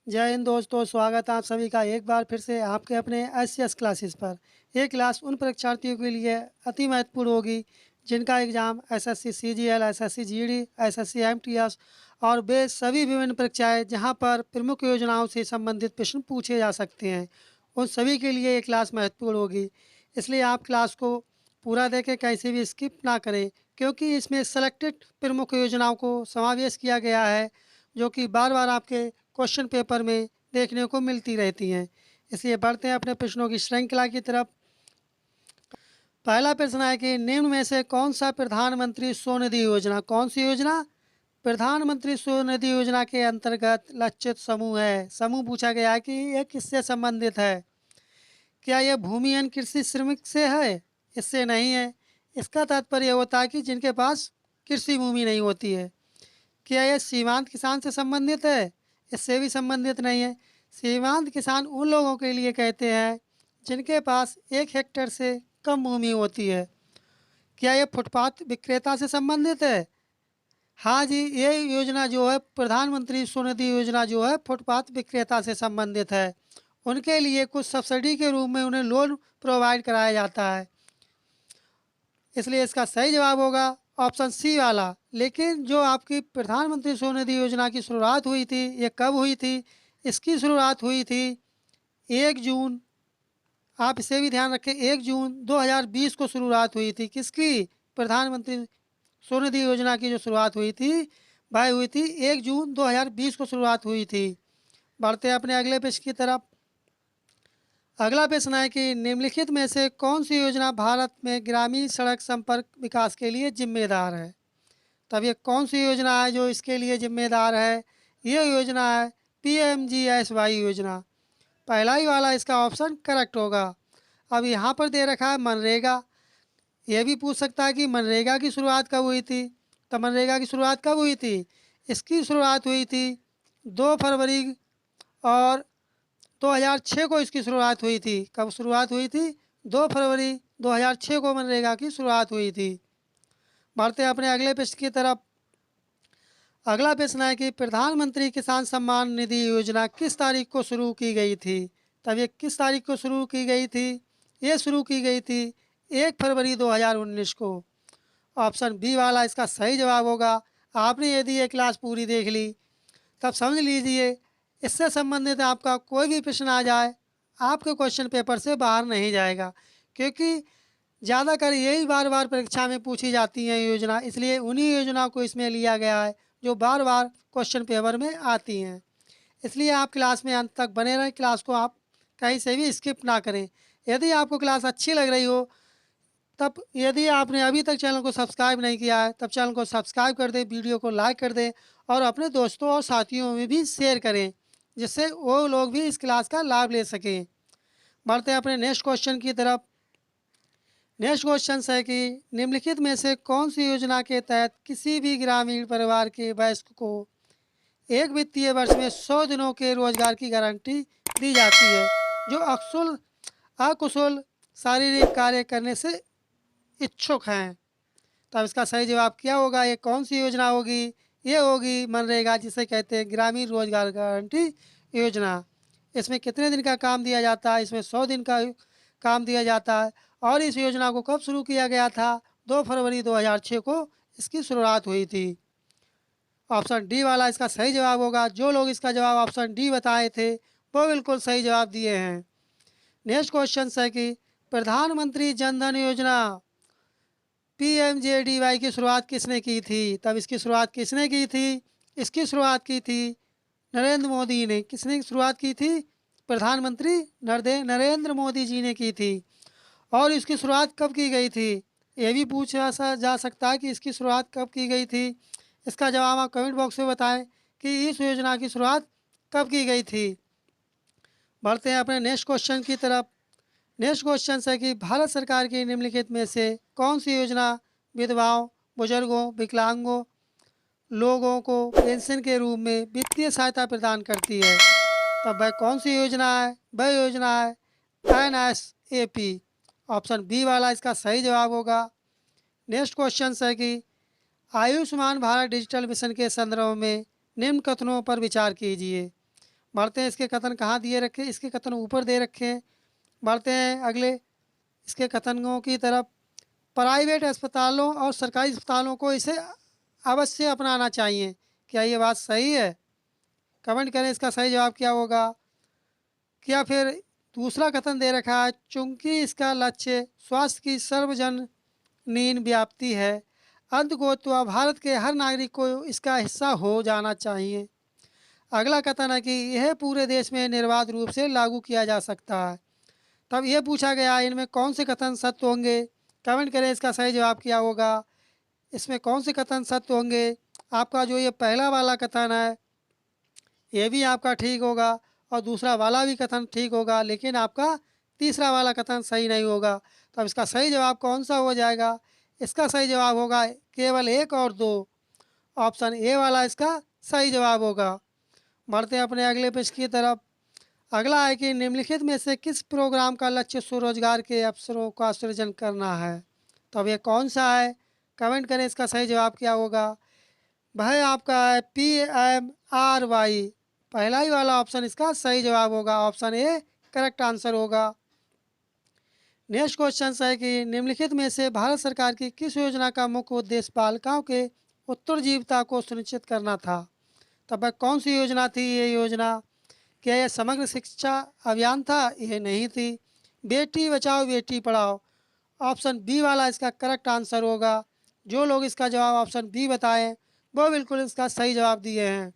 जय हिंद दोस्तों, स्वागत है आप सभी का एक बार फिर से आपके अपने एस क्लासेस पर। ये क्लास उन परीक्षार्थियों के लिए अति महत्वपूर्ण होगी जिनका exam SSC CGL, SSC GD, SSC MTS और वे सभी विभिन्न परीक्षाएं जहां पर प्रमुख योजनाओं से संबंधित प्रश्न पूछे जा सकते हैं, उन सभी के लिए ये क्लास महत्वपूर्ण होगी। इसलिए आप क्लास को पूरा देखें, कैसे भी स्किप ना करें, क्योंकि इसमें सेलेक्टेड प्रमुख योजनाओं को समावेश किया गया है जो कि बार बार आपके क्वेश्चन पेपर में देखने को मिलती रहती हैं। इसलिए बढ़ते हैं अपने प्रश्नों की श्रृंखला की तरफ। पहला प्रश्न है कि निम्न में से कौन सा प्रधानमंत्री स्वनिधि योजना, कौन सी योजना प्रधानमंत्री स्वनिधि योजना के अंतर्गत लक्षित समूह है। समूह पूछा गया है कि यह किससे संबंधित है। क्या यह भूमिहीन कृषि श्रमिक से है? इससे नहीं है। इसका तात्पर्य होता है कि जिनके पास कृषि भूमि नहीं होती है। क्या यह सीमांत किसान से संबंधित है? इससे भी संबंधित नहीं है। सीमांत किसान उन लोगों के लिए कहते हैं जिनके पास 1 हेक्टेयर से कम भूमि होती है। क्या यह फुटपाथ विक्रेता से संबंधित है? हाँ जी, ये योजना जो है प्रधानमंत्री स्वनिधि योजना जो है फुटपाथ विक्रेता से संबंधित है। उनके लिए कुछ सब्सिडी के रूप में उन्हें लोन प्रोवाइड कराया जाता है। इसलिए इसका सही जवाब होगा ऑप्शन सी वाला। लेकिन जो आपकी प्रधानमंत्री स्वनिधि योजना की शुरुआत हुई थी, ये कब हुई थी? इसकी शुरुआत हुई थी 1 जून, आप इसे भी ध्यान रखें, 1 जून 2020 को शुरुआत हुई थी। किसकी? प्रधानमंत्री स्वनिधि योजना की जो शुरुआत हुई थी वह हुई थी 1 जून 2020 को शुरुआत हुई थी। बढ़ते हैं अपने अगले प्रश्न की तरफ। अगला प्रश्न है कि निम्नलिखित में से कौन सी योजना भारत में ग्रामीण सड़क संपर्क विकास के लिए जिम्मेदार है। तब ये कौन सी योजना है जो इसके लिए जिम्मेदार है? ये योजना है PMGSY योजना। पहला ही वाला इसका ऑप्शन करेक्ट होगा। अब यहाँ पर दे रखा है मनरेगा। ये भी पूछ सकता है कि मनरेगा की शुरुआत कब हुई थी। तो मनरेगा की शुरुआत कब हुई थी? इसकी शुरुआत हुई थी 2 फरवरी और 2006 को इसकी शुरुआत हुई थी। कब शुरुआत हुई थी? 2 फरवरी 2006 को मनरेगा की शुरुआत हुई थी। बढ़ते हैं अपने अगले प्रश्न की तरफ। अगला प्रश्न है कि प्रधानमंत्री किसान सम्मान निधि योजना किस तारीख को शुरू की गई थी। तब ये किस तारीख को शुरू की गई थी? ये शुरू की गई थी 1 फरवरी 2019 को। ऑप्शन बी वाला इसका सही जवाब होगा। आपने यदि ये क्लास पूरी देख ली तब समझ लीजिए इससे संबंधित आपका कोई भी प्रश्न आ जाए आपके क्वेश्चन पेपर से बाहर नहीं जाएगा, क्योंकि ज़्यादातर यही बार बार परीक्षा में पूछी जाती हैं योजना। इसलिए उन्हीं योजना को इसमें लिया गया है जो बार बार क्वेश्चन पेपर में आती हैं। इसलिए आप क्लास में अंत तक बने रहें, क्लास को आप कहीं से भी स्किप ना करें। यदि आपको क्लास अच्छी लग रही हो, तब यदि आपने अभी तक चैनल को सब्सक्राइब नहीं किया है तब चैनल को सब्सक्राइब कर दें, वीडियो को लाइक कर दें और अपने दोस्तों और साथियों में भी शेयर करें, जिससे वो लोग भी इस क्लास का लाभ ले सकें। बढ़ते हैं अपने नेक्स्ट क्वेश्चन की तरफ। नेक्स्ट क्वेश्चन है कि निम्नलिखित में से कौन सी योजना के तहत किसी भी ग्रामीण परिवार के वयस्क को एक वित्तीय वर्ष में 100 दिनों के रोजगार की गारंटी दी जाती है जो अकुशल शारीरिक कार्य करने से इच्छुक हैं। तब इसका सही जवाब क्या होगा? ये कौन सी योजना होगी? ये होगी मनरेगा, जिसे कहते हैं ग्रामीण रोजगार गारंटी योजना। इसमें कितने दिन का काम दिया जाता है? इसमें 100 दिन का काम दिया जाता है। और इस योजना को कब शुरू किया गया था? 2 फरवरी 2006 को इसकी शुरुआत हुई थी। ऑप्शन डी वाला इसका सही जवाब होगा। जो लोग इसका जवाब ऑप्शन डी बताए थे वो बिल्कुल सही जवाब दिए हैं। नेक्स्ट क्वेश्चन है कि प्रधानमंत्री जन धन योजना PMJDY की शुरुआत किसने की थी? तब इसकी शुरुआत किसने की थी? इसकी शुरुआत की थी नरेंद्र मोदी ने। किसने शुरुआत की थी? प्रधानमंत्री नरेंद्र मोदी जी ने की थी। और इसकी शुरुआत कब की गई थी? ये भी पूछा जा सकता है कि इसकी शुरुआत कब की गई थी। इसका जवाब आप कमेंट बॉक्स में बताएं कि इस योजना की शुरुआत कब की गई थी। बढ़ते हैं अपने नेक्स्ट क्वेश्चन की तरफ। नेक्स्ट क्वेश्चन है कि भारत सरकार की निम्नलिखित में से कौन सी योजना विधवाओं, बुजुर्गों, विकलांगों लोगों को पेंशन के रूप में वित्तीय सहायता प्रदान करती है। तब वह कौन सी योजना है? वह योजना है NSAP। ऑप्शन बी वाला इसका सही जवाब होगा। नेक्स्ट क्वेश्चन है कि आयुष्मान भारत डिजिटल मिशन के संदर्भ में निम्न कथनों पर विचार कीजिए। बढ़ते हैं, इसके कथन कहाँ दिए रखे, इसके कथन ऊपर दे रखे हैं। बढ़ते हैं अगले इसके कथनों की तरफ। प्राइवेट अस्पतालों और सरकारी अस्पतालों को इसे अवश्य अपनाना चाहिए। क्या ये बात सही है? कमेंट करें इसका सही जवाब क्या होगा। क्या फिर दूसरा कथन दे रखा है, चूंकि इसका लक्ष्य स्वास्थ्य की सर्वजनीन व्याप्ति है, अंततः भारत के हर नागरिक को इसका हिस्सा हो जाना चाहिए। अगला कथन है कि यह पूरे देश में निर्बाध रूप से लागू किया जा सकता है। तब यह पूछा गया इनमें कौन से कथन सत्य होंगे। कमेंट करें इसका सही जवाब क्या होगा। इसमें कौन से कथन सत्य होंगे। आपका जो ये पहला वाला कथन है ये भी आपका ठीक होगा और दूसरा वाला भी कथन ठीक होगा, लेकिन आपका तीसरा वाला कथन सही नहीं होगा। तो अब इसका सही जवाब कौन सा हो जाएगा। इसका सही जवाब होगा केवल 1 और 2। ऑप्शन ए वाला इसका सही जवाब होगा। बढ़ते हैं अपने अगले प्रश्न की तरफ। अगला है कि निम्नलिखित में से किस प्रोग्राम का लक्ष्य स्वरोजगार के अवसरों का सृजन करना है। तो अब ये कौन सा है, कमेंट करें इसका सही जवाब क्या होगा। भाई आपका है PMRY, पहला ही वाला ऑप्शन इसका सही जवाब होगा। ऑप्शन ए करेक्ट आंसर होगा। नेक्स्ट क्वेश्चन है कि निम्नलिखित में से भारत सरकार की किस योजना का मुख्य उद्देश्य बालिकाओं के उत्तरजीविता को सुनिश्चित करना था। तब कौन सी योजना थी ये योजना। क्या यह समग्र शिक्षा अभियान था। ये नहीं थी। बेटी बचाओ बेटी पढ़ाओ, ऑप्शन बी वाला इसका करेक्ट आंसर होगा। जो लोग इसका जवाब ऑप्शन बी बताएं वो बिल्कुल इसका सही जवाब दिए हैं।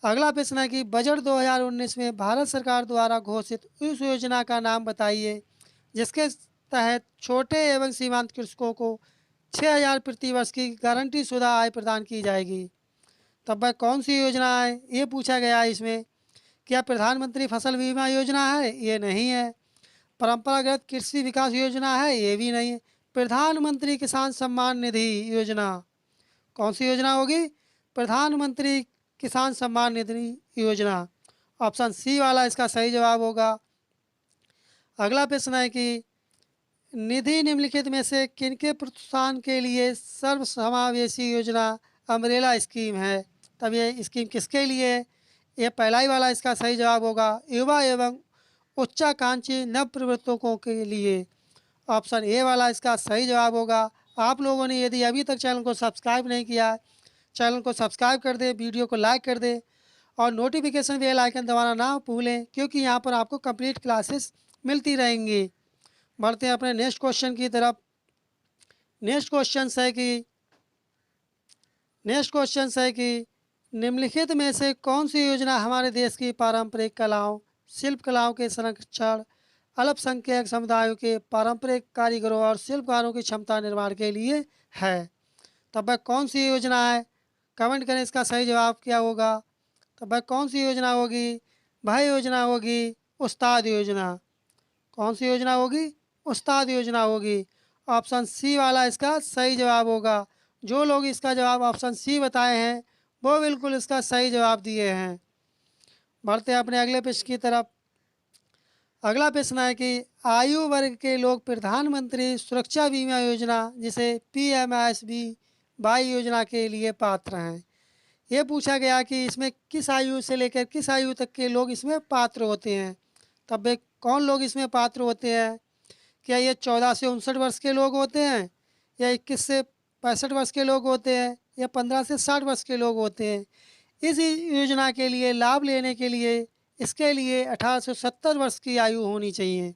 अगला प्रश्न है कि बजट 2019 में भारत सरकार द्वारा घोषित उस योजना का नाम बताइए जिसके तहत छोटे एवं सीमांत कृषकों को 6,000 प्रति वर्ष की गारंटी शुदा आय प्रदान की जाएगी। तब वह कौन सी योजना है ये पूछा गया है इसमें। क्या प्रधानमंत्री फसल बीमा योजना है। ये नहीं है। परंपरागत कृषि विकास योजना है। ये भी नहीं है। प्रधानमंत्री किसान सम्मान निधि योजना, कौन सी योजना होगी। प्रधानमंत्री किसान सम्मान निधि योजना, ऑप्शन सी वाला इसका सही जवाब होगा। अगला प्रश्न है कि निधि निम्नलिखित में से किनके प्रोत्साहन के लिए सर्वसमावेशी योजना अम्ब्रेला स्कीम है। तब ये स्कीम किसके लिए। ये पहला ही वाला इसका सही जवाब होगा, युवा एवं उच्चाकांक्षी नवप्रवर्तकों के लिए। ऑप्शन ए वाला इसका सही जवाब होगा। आप लोगों ने यदि अभी तक चैनल को सब्सक्राइब नहीं किया, चैनल को सब्सक्राइब कर दें, वीडियो को लाइक कर दें और नोटिफिकेशन बेल आइकन दबाना ना भूलें, क्योंकि यहाँ पर आपको कंप्लीट क्लासेस मिलती रहेंगी। बढ़ते हैं अपने नेक्स्ट क्वेश्चन की तरफ। नेक्स्ट क्वेश्चन है कि निम्नलिखित में से कौन सी योजना हमारे देश की पारंपरिक कलाओं, शिल्प कलाओं के संरक्षण, अल्पसंख्यक समुदायों के पारंपरिक कारीगरों और शिल्पकारों की क्षमता निर्माण के लिए है। तब वह कौन सी योजना है। कमेंट करें इसका सही जवाब क्या होगा। तो वह कौन सी योजना होगी। वह योजना होगी उस्ताद योजना। कौन सी योजना होगी। उस्ताद योजना होगी। ऑप्शन सी वाला इसका सही जवाब होगा। जो लोग इसका जवाब ऑप्शन सी बताए हैं वो बिल्कुल इसका सही जवाब दिए हैं। बढ़ते हैं अपने अगले प्रश्न की तरफ। अगला प्रश्न है कि आयु वर्ग के लोग प्रधानमंत्री सुरक्षा बीमा योजना जिसे PMSBY योजना के लिए पात्र हैं। ये पूछा गया कि इसमें किस आयु से लेकर किस आयु तक के लोग इसमें पात्र होते हैं। तब वे कौन लोग इसमें पात्र होते हैं। क्या ये 14 से 59 वर्ष के लोग होते हैं, या 21 से 65 वर्ष के लोग होते हैं, या 15 से 60 वर्ष के लोग होते हैं। इस योजना के लिए लाभ लेने के लिए इसके लिए 18 से 70 वर्ष की आयु होनी चाहिए।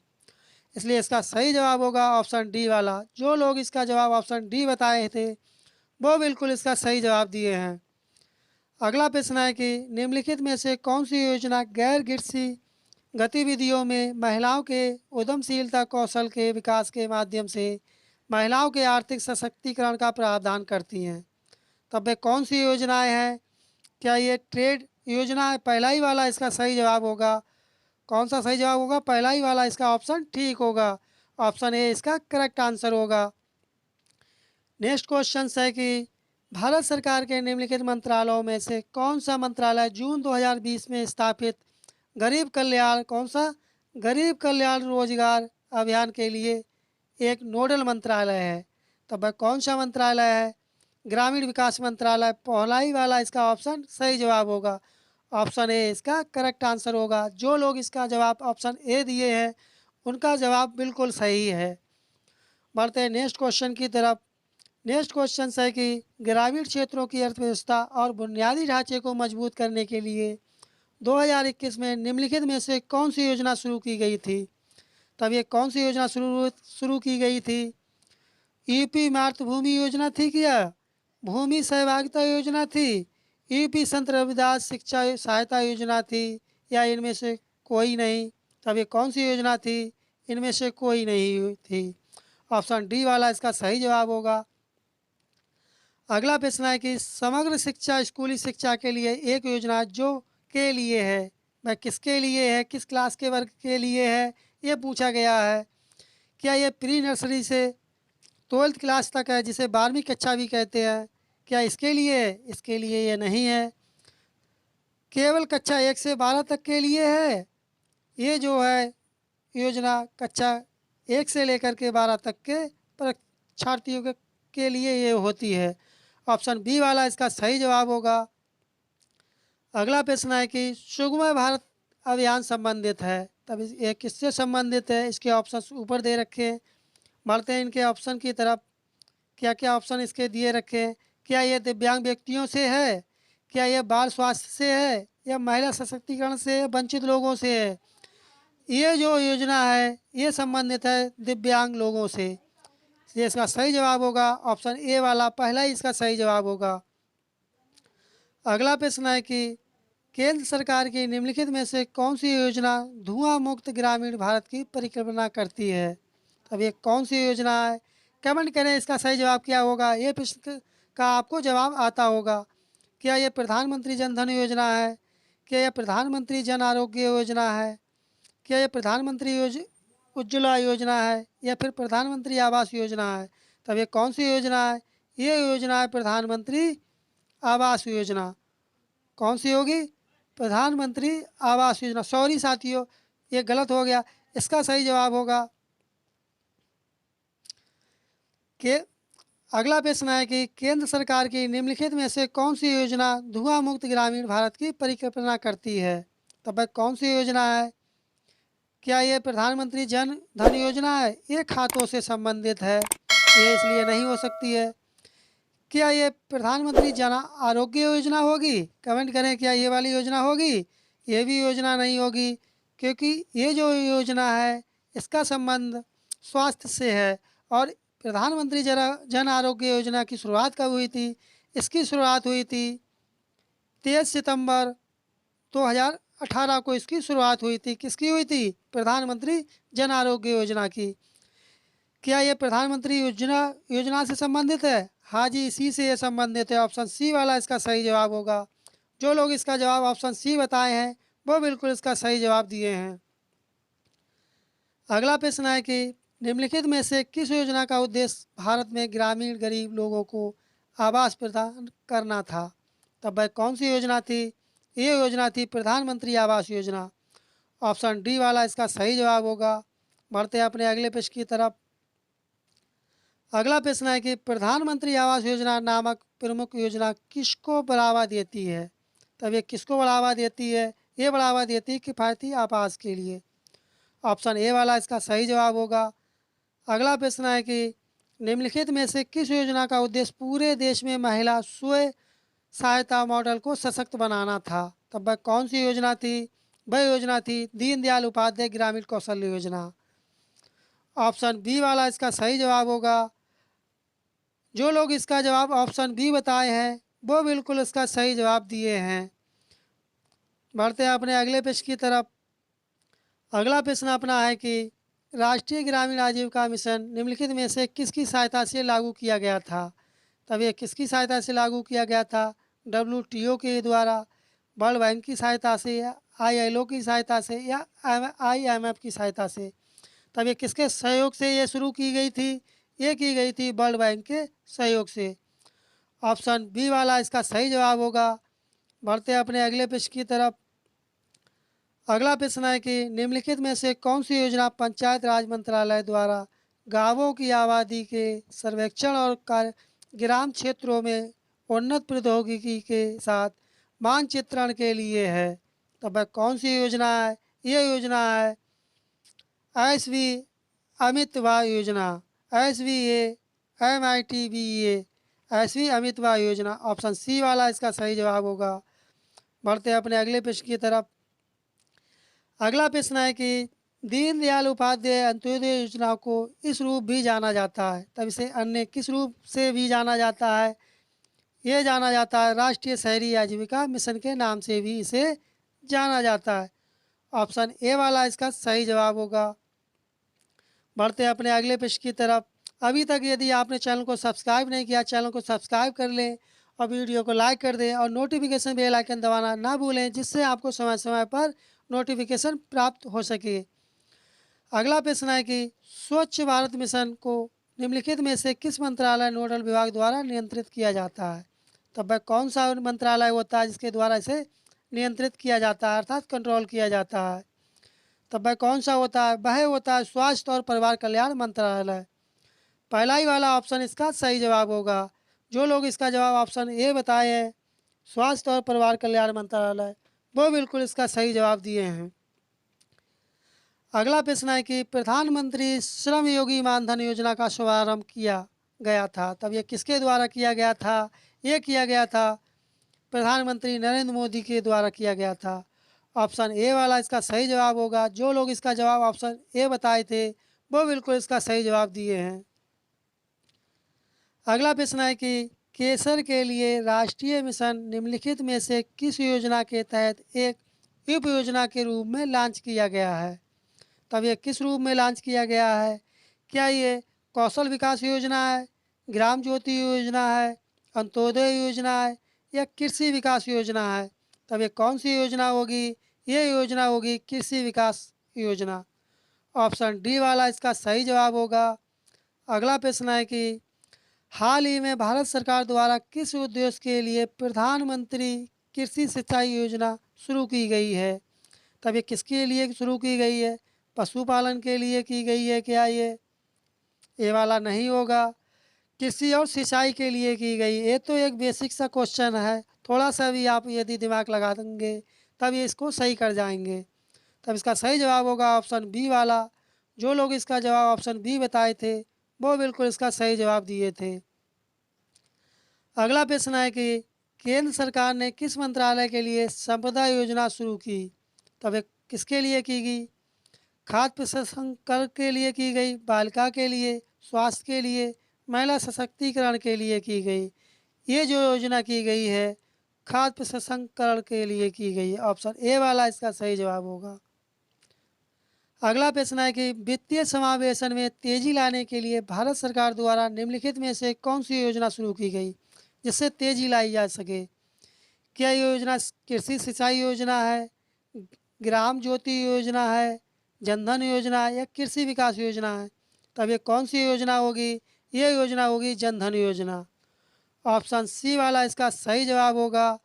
इसलिए इसका सही जवाब होगा ऑप्शन डी वाला। जो लोग इसका जवाब ऑप्शन डी बताए थे वो बिल्कुल इसका सही जवाब दिए हैं। अगला प्रश्न है कि निम्नलिखित में से कौन सी योजना गैर कृषि गतिविधियों में महिलाओं के उद्यमशीलता कौशल के विकास के माध्यम से महिलाओं के आर्थिक सशक्तिकरण का प्रावधान करती हैं। तब वे कौन सी योजनाएं हैं। क्या ये ट्रेड योजना है। पहला ही वाला इसका सही जवाब होगा। कौन सा सही जवाब होगा। पहला ही वाला इसका ऑप्शन ठीक होगा। ऑप्शन ए इसका करेक्ट आंसर होगा। नेक्स्ट क्वेश्चन है कि भारत सरकार के निम्नलिखित मंत्रालयों में से कौन सा मंत्रालय जून 2020 में स्थापित गरीब कल्याण गरीब कल्याण रोजगार अभियान के लिए एक नोडल मंत्रालय है। तब वह कौन सा मंत्रालय है। ग्रामीण विकास मंत्रालय, पहला ही वाला इसका ऑप्शन सही जवाब होगा। ऑप्शन ए इसका करेक्ट आंसर होगा। जो लोग इसका जवाब ऑप्शन ए दिए हैं उनका जवाब बिल्कुल सही है। बढ़ते हैं नेक्स्ट क्वेश्चन की तरफ। नेक्स्ट क्वेश्चन है कि ग्रामीण क्षेत्रों की अर्थव्यवस्था और बुनियादी ढांचे को मजबूत करने के लिए 2021 में निम्नलिखित में से कौन सी योजना शुरू की गई थी? तब ये कौन सी योजना शुरू की गई थी? यूपी मातृभूमि योजना थी क्या? भूमि सहभागिता योजना थी? यूपी संत रविदास शिक्षा सहायता योजना थी? या इनमें से कोई नहीं? तब ये कौन सी योजना थी? इनमें से कोई नहीं थी। ऑप्शन डी वाला इसका सही जवाब होगा। अगला प्रश्न है कि समग्र शिक्षा स्कूली शिक्षा के लिए एक योजना जो के लिए है, वह किसके लिए है, किस क्लास के वर्ग के लिए है, ये पूछा गया है। क्या ये प्री नर्सरी से 12th क्लास तक है, जिसे 12वीं कक्षा भी कहते हैं? क्या इसके लिए है? इसके लिए ये नहीं है। केवल कक्षा 1 से 12 तक के लिए है। ये जो है योजना कक्षा 1 से लेकर के 12 तक के परीक्षार्थियों के लिए ये होती है। ऑप्शन बी वाला इसका सही जवाब होगा। अगला प्रश्न है कि सुगम्य भारत अभियान संबंधित है, तब ये किससे संबंधित है? इसके ऑप्शन ऊपर दे रखे हैं। बढ़ते हैं इनके ऑप्शन की तरफ। क्या क्या ऑप्शन इसके दिए रखे हैं? क्या ये दिव्यांग व्यक्तियों से है? क्या ये बाल स्वास्थ्य से है? या महिला सशक्तिकरण से, वंचित लोगों से है? ये जो योजना है ये संबंधित है दिव्यांग लोगों से। ये इसका सही जवाब होगा। ऑप्शन ए वाला पहला ही इसका सही जवाब होगा। अगला प्रश्न है कि केंद्र सरकार की निम्नलिखित में से कौन सी योजना धुआं मुक्त ग्रामीण भारत की परिकल्पना करती है? अब ये कौन सी योजना है? कमेंट करें इसका सही जवाब क्या होगा। ये प्रश्न का आपको जवाब आता होगा। क्या ये प्रधानमंत्री जन धन योजना है? क्या यह प्रधानमंत्री जन आरोग्य योजना है? क्या ये प्रधानमंत्री उज्ज्वला योजना है? या फिर प्रधानमंत्री आवास योजना है? तब ये कौन सी योजना है? ये योजना है प्रधानमंत्री आवास योजना। कौन सी होगी? प्रधानमंत्री आवास योजना। सॉरी साथियों, ये गलत हो गया। इसका सही जवाब होगा कि अगला प्रश्न है कि केंद्र सरकार की निम्नलिखित में से कौन सी योजना धुआं मुक्त ग्रामीण भारत की परिकल्पना करती है? तब वह कौन सी योजना है? क्या ये प्रधानमंत्री जन धन योजना है? ये खातों से संबंधित है, ये इसलिए नहीं हो सकती है। क्या ये प्रधानमंत्री जन आरोग्य योजना होगी? कमेंट करें क्या ये वाली योजना होगी? ये भी योजना नहीं होगी, क्योंकि ये जो योजना है इसका संबंध स्वास्थ्य से है। और प्रधानमंत्री जन आरोग्य योजना की शुरुआत कब हुई थी? इसकी शुरुआत हुई थी 23 सितंबर 2018 को इसकी शुरुआत हुई थी। किसकी हुई थी? प्रधानमंत्री जन आरोग्य योजना की। क्या ये प्रधानमंत्री योजना से संबंधित है? हाँ जी, इसी से ये संबंधित है। ऑप्शन सी वाला इसका सही जवाब होगा। जो लोग इसका जवाब ऑप्शन सी बताए हैं वो बिल्कुल इसका सही जवाब दिए हैं। अगला प्रश्न है कि निम्नलिखित में से किस योजना का उद्देश्य भारत में ग्रामीण गरीब लोगों को आवास प्रदान करना था? तब वह कौन सी योजना थी? ये योजना थी प्रधानमंत्री आवास योजना। ऑप्शन डी वाला इसका सही जवाब होगा। बढ़ते हैं अपने अगले प्रश्न की तरफ। अगला प्रश्न है कि प्रधानमंत्री आवास योजना नामक प्रमुख योजना किसको बढ़ावा देती है? तब ये किसको बढ़ावा देती है? ये बढ़ावा देती है किफ़ायती आवास के लिए। ऑप्शन ए वाला इसका सही जवाब होगा। अगला प्रश्न है कि निम्नलिखित में से किस योजना का उद्देश्य पूरे देश में महिला स्वयं सहायता मॉडल को सशक्त बनाना था? तब वह कौन सी योजना थी? वह योजना थी दीनदयाल उपाध्याय ग्रामीण कौशल्य योजना। ऑप्शन बी वाला इसका सही जवाब होगा। जो लोग इसका जवाब ऑप्शन बी बताए हैं वो बिल्कुल इसका सही जवाब दिए हैं। बढ़ते हैं अपने अगले प्रश्न की तरफ। अगला प्रश्न अपना है कि राष्ट्रीय ग्रामीण आजीविका मिशन निम्नलिखित में से किसकी सहायता से लागू किया गया था? तब ये किसकी सहायता से लागू किया गया था? WTO के द्वारा, वर्ल्ड बैंक की सहायता से, या ILO की सहायता से, या IMF की सहायता से? तब ये किसके सहयोग से ये शुरू की गई थी? ये की गई थी वर्ल्ड बैंक के सहयोग से। ऑप्शन बी वाला इसका सही जवाब होगा। बढ़ते हैं अपने अगले प्रश्न की तरफ। अगला प्रश्न है कि निम्नलिखित में से कौन सी योजना पंचायत राज मंत्रालय द्वारा गांवों की आबादी के सर्वेक्षण और कार्य ग्राम क्षेत्रों में उन्नत प्रौद्योगिकी के साथ मानचित्रण के लिए है। तो वह कौन सी योजना है? ये योजना है एसवी अमितवा योजना, SVA, एसवी अमितवा योजना। ऑप्शन सी वाला इसका सही जवाब होगा। बढ़ते हैं अपने अगले प्रश्न की तरफ। अगला प्रश्न है कि दीनदयाल उपाध्याय अंत्योदय योजना को इस रूप भी जाना जाता है, तब इसे अन्य किस रूप से भी जाना जाता है? ये जाना जाता है राष्ट्रीय शहरी आजीविका मिशन के नाम से भी इसे जाना जाता है। ऑप्शन ए वाला इसका सही जवाब होगा। बढ़ते हैं अपने अगले प्रश्न की तरफ। अभी तक यदि आपने चैनल को सब्सक्राइब नहीं किया, चैनल को सब्सक्राइब कर लें और वीडियो को लाइक कर दें और नोटिफिकेशन बेल आइकन दबाना ना भूलें, जिससे आपको समय समय पर नोटिफिकेशन प्राप्त हो सके। अगला प्रश्न है कि स्वच्छ भारत मिशन को निम्नलिखित में से किस मंत्रालय नोडल विभाग द्वारा नियंत्रित किया जाता है? तब वह कौन सा मंत्रालय होता है जिसके द्वारा इसे नियंत्रित किया जाता है, अर्थात कंट्रोल किया जाता है? तब वह कौन सा होता है? वह होता है स्वास्थ्य और परिवार कल्याण मंत्रालय। पहला ही वाला ऑप्शन इसका सही जवाब होगा। जो लोग इसका जवाब ऑप्शन ए बताए हैं, स्वास्थ्य और परिवार कल्याण मंत्रालय, वो बिल्कुल इसका सही जवाब दिए हैं। अगला प्रश्न है कि प्रधानमंत्री श्रम योगी मानधन योजना का शुभारंभ किया गया था, तब ये किसके द्वारा किया गया था? ये किया गया था प्रधानमंत्री नरेंद्र मोदी के द्वारा किया गया था। ऑप्शन ए वाला इसका सही जवाब होगा। जो लोग इसका जवाब ऑप्शन ए बताए थे, वो बिल्कुल इसका सही जवाब दिए हैं। अगला प्रश्न है कि केसर के लिए राष्ट्रीय मिशन निम्नलिखित में से किस योजना के तहत एक उप योजना के रूप में लॉन्च किया गया है? तब ये किस रूप में लॉन्च किया गया है? क्या ये कौशल विकास योजना है, ग्राम ज्योति योजना है, अंत्योदय योजना है या कृषि विकास योजना है? तब ये कौन सी योजना होगी? ये योजना होगी कृषि विकास योजना। ऑप्शन डी वाला इसका सही जवाब होगा। अगला प्रश्न है कि हाल ही में भारत सरकार द्वारा किस उद्देश्य के लिए प्रधानमंत्री कृषि सिंचाई योजना शुरू की गई है? तब ये किसके लिए शुरू की गई है? पशुपालन के लिए की गई है क्या? ये वाला नहीं होगा। कृषि और सिंचाई के लिए की गई। ये तो एक बेसिक सा क्वेश्चन है, थोड़ा सा भी आप यदि दिमाग लगा देंगे तब ये इसको सही कर जाएंगे। तब इसका सही जवाब होगा ऑप्शन बी वाला। जो लोग इसका जवाब ऑप्शन बी बताए थे, वो बिल्कुल इसका सही जवाब दिए थे। अगला प्रश्न है कि केंद्र सरकार ने किस मंत्रालय के लिए संपदा योजना शुरू की? तब ये किसके लिए की गई? खाद्य प्रसंस्करण के लिए की गई, बालिका के लिए, स्वास्थ्य के लिए, महिला सशक्तिकरण के लिए की गई? ये जो योजना की गई है खाद्य प्रसंस्करण के लिए की गई है। ऑप्शन ए वाला इसका सही जवाब होगा। अगला प्रश्न है कि वित्तीय समावेशन में तेजी लाने के लिए भारत सरकार द्वारा निम्नलिखित में से कौन सी योजना शुरू की गई जिससे तेजी लाई जा सके? क्या ये योजना कृषि सिंचाई योजना है, ग्राम ज्योति योजना है, जनधन योजना है या कृषि विकास योजना है? तब ये कौन सी योजना होगी? ये योजना होगी जनधन योजना। ऑप्शन सी वाला इसका सही जवाब होगा।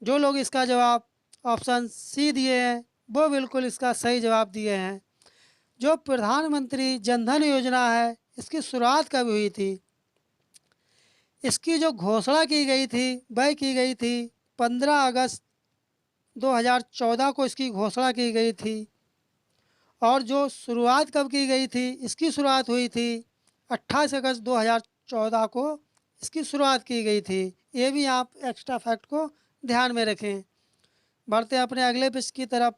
जो लोग इसका जवाब ऑप्शन सी दिए हैं, वो बिल्कुल इसका सही जवाब दिए हैं। जो प्रधानमंत्री जनधन योजना है, इसकी शुरुआत कब हुई थी? इसकी जो घोषणा की गई थी वह की गई थी 15 अगस्त 2014 को इसकी घोषणा की गई थी। और जो शुरुआत कब की गई थी? इसकी शुरुआत हुई थी 28 अगस्त 2014 को इसकी शुरुआत की गई थी। ये भी आप एक्स्ट्रा फैक्ट को ध्यान में रखें। बढ़ते अपने अगले प्रश्न की तरफ।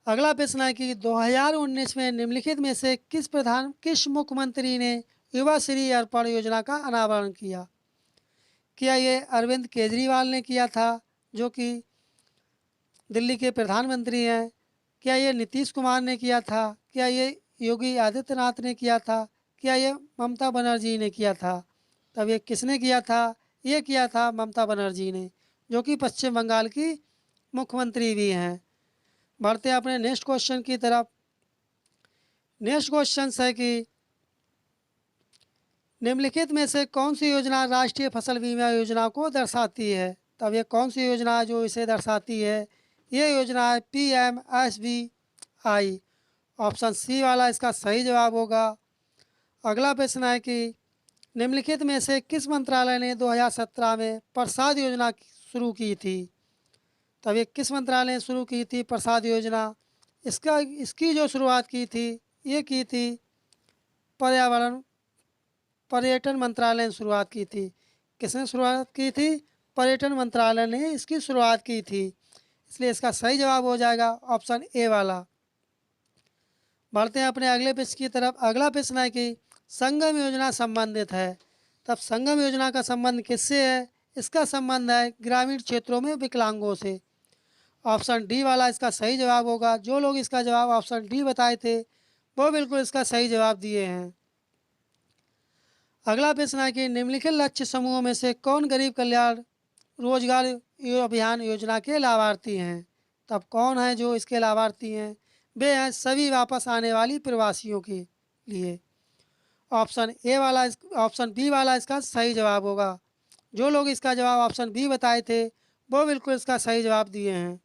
अगला प्रश्न है कि 2019 में निम्नलिखित में से किस मुख्यमंत्री ने युवा श्री अर्पण योजना का अनावरण किया? क्या ये अरविंद केजरीवाल ने किया था, जो कि दिल्ली के प्रधानमंत्री हैं? क्या ये नीतीश कुमार ने किया था? क्या ये योगी आदित्यनाथ ने किया था? क्या ये ममता बनर्जी ने किया था? तब ये किसने किया था? ये किया था ममता बनर्जी ने, जो कि पश्चिम बंगाल की मुख्यमंत्री भी हैं। बढ़ते हैं अपने नेक्स्ट क्वेश्चन की तरफ। नेक्स्ट क्वेश्चन है कि निम्नलिखित में से कौन सी योजना राष्ट्रीय फसल बीमा योजना को दर्शाती है? तब ये कौन सी योजना जो इसे दर्शाती है? ये योजना है PMSBI। ऑप्शन सी वाला इसका सही जवाब होगा। अगला प्रश्न है कि निम्नलिखित में से किस मंत्रालय ने 2017 में प्रसाद योजना शुरू की थी? तब ये किस मंत्रालय ने शुरू की थी प्रसाद योजना? इसकी जो शुरुआत की थी ये की थी पर्यावरण पर्यटन मंत्रालय ने शुरुआत की थी। किसने शुरुआत की थी? पर्यटन मंत्रालय ने इसकी शुरुआत की थी। इसलिए इसका सही जवाब हो जाएगा ऑप्शन ए वाला। बढ़ते हैं अपने अगले प्रश्न की तरफ। अगला प्रश्न है कि संगम योजना संबंधित है। तब संगम योजना का संबंध किससे है? इसका संबंध है ग्रामीण क्षेत्रों में विकलांगों से। ऑप्शन डी वाला इसका सही जवाब होगा। जो लोग इसका जवाब ऑप्शन डी बताए थे वो बिल्कुल इसका सही जवाब दिए हैं। अगला प्रश्न है कि निम्नलिखित लक्ष्य समूहों में से कौन गरीब कल्याण रोजगार अभियान योजना के लाभार्थी हैं? तब कौन है जो इसके लाभार्थी हैं? वे हैं सभी वापस आने वाली प्रवासियों के लिए। ऑप्शन बी वाला इसका सही जवाब होगा। जो लोग इसका जवाब ऑप्शन बी बताए थे वो बिल्कुल इसका सही जवाब दिए हैं।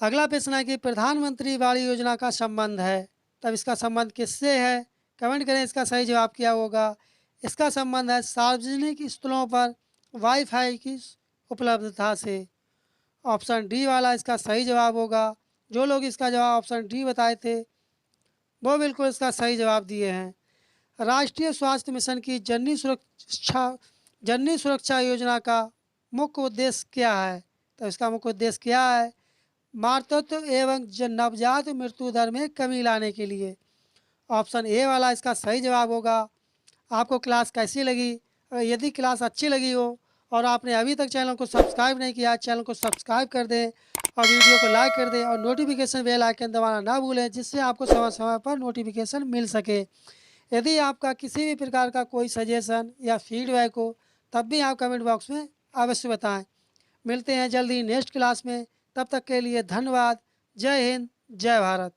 अगला प्रश्न है कि प्रधानमंत्री बाड़ी योजना का संबंध है। तब इसका संबंध किससे है? कमेंट करें इसका सही जवाब क्या होगा। इसका संबंध है सार्वजनिक स्थलों पर वाईफाई की उपलब्धता से। ऑप्शन डी वाला इसका सही जवाब होगा। जो लोग इसका जवाब ऑप्शन डी बताए थे वो बिल्कुल इसका सही जवाब दिए हैं। राष्ट्रीय स्वास्थ्य मिशन की जननी सुरक्षा योजना का मुख्य उद्देश्य क्या है? तो इसका मुख्य उद्देश्य क्या है? मातृत्व एवं नवजात मृत्यु दर में कमी लाने के लिए। ऑप्शन ए वाला इसका सही जवाब होगा। आपको क्लास कैसी लगी? यदि क्लास अच्छी लगी हो और आपने अभी तक चैनल को सब्सक्राइब नहीं किया, चैनल को सब्सक्राइब कर दें और वीडियो को लाइक कर दें और नोटिफिकेशन बेल आइकन दबाना ना भूलें, जिससे आपको समय समय पर नोटिफिकेशन मिल सके। यदि आपका किसी भी प्रकार का कोई सजेशन या फीडबैक हो तब भी आप कमेंट बॉक्स में अवश्य बताएं। मिलते हैं जल्दी नेक्स्ट क्लास में। तब तक के लिए धन्यवाद। जय हिंद, जय भारत।